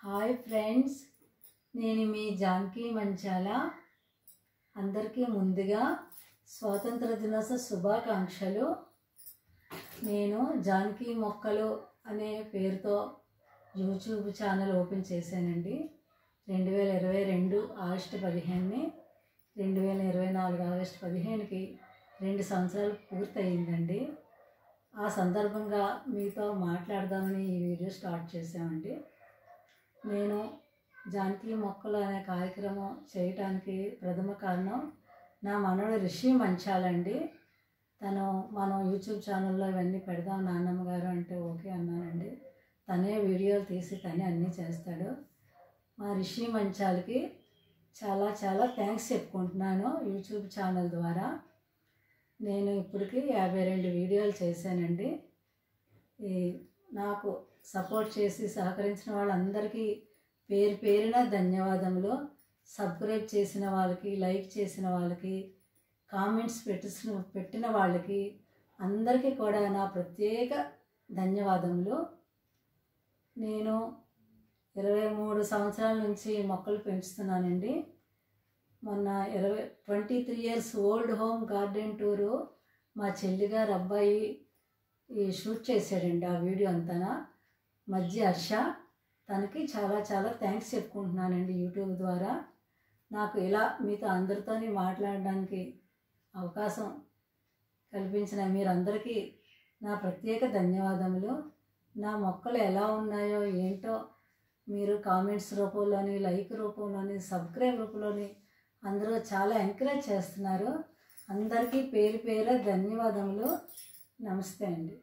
Hi friends, నేను మీ జానకి మంచాల. అందరికీ ముందుగా స్వాతంత్ర దినోత్సవ శుభాకాంక్షలు. నేను జానకి మొక్కలు అనే పేరుతో యూట్యూబ్ ఛానల్ ఓపెన్ చేశానండి. 2022 ఆగస్టు 15ని 2024 ఆగస్టు 15కి 2 సంవత్సరాలు పూర్తయిందండి. ఆ సందర్భంగా మీతో మాట్లాడదామని ఈ వీడియో స్టార్ట్ చేసామండి. నేను జానకి మొక్కలు అనే కార్యక్రమం చేయటానికి ప్రథమ కారణం నా మనవడు రిషి మంచాలండి. మనం యూట్యూబ్ ఛానల్లో ఇవన్నీ పెడదాం నాన్నమ్మ గారు అంటే ఓకే అన్నానండి. తనే వీడియోలు తీసి తనే అన్నీ చేస్తాడు. మా రిషి మంచాలకి చాలా చాలా థ్యాంక్స్ చెప్పుకుంటున్నాను. యూట్యూబ్ ఛానల్ ద్వారా నేను ఇప్పటికి 52 వీడియోలు చేశానండి. నాకు సపోర్ట్ చేసి సహకరించిన వాళ్ళందరికీ పేరు పేరున ధన్యవాదములు. సబ్స్క్రైబ్ చేసిన వాళ్ళకి, లైక్ చేసిన వాళ్ళకి, కామెంట్స్ పెట్టిన వాళ్ళకి అందరికీ కూడా నా ప్రత్యేక ధన్యవాదములు. నేను 23 సంవత్సరాల నుంచి మొక్కలు పెంచుతున్నానండి. మొన్న 23 years old home garden tour మా చెల్లిగారు అబ్బాయి షూట్ చేశాడండి. ఆ వీడియో అంతా మధ్య హర్ష, తనకి చాలా చాలా థ్యాంక్స్ చెప్పుకుంటున్నానండి. యూట్యూబ్ ద్వారా నాకు ఇలా మీతో అందరితో మాట్లాడడానికి అవకాశం కల్పించిన మీరందరికీ నా ప్రత్యేక ధన్యవాదములు. నా మొక్కలు ఎలా ఉన్నాయో ఏంటో మీరు కామెంట్స్ రూపంలోని, లైక్ రూపంలోని, సబ్స్క్రైబ్ రూపంలోని అందరూ చాలా ఎంకరేజ్ చేస్తున్నారు. అందరికీ పేరు పేరు ధన్యవాదములు. నమస్తే అండి.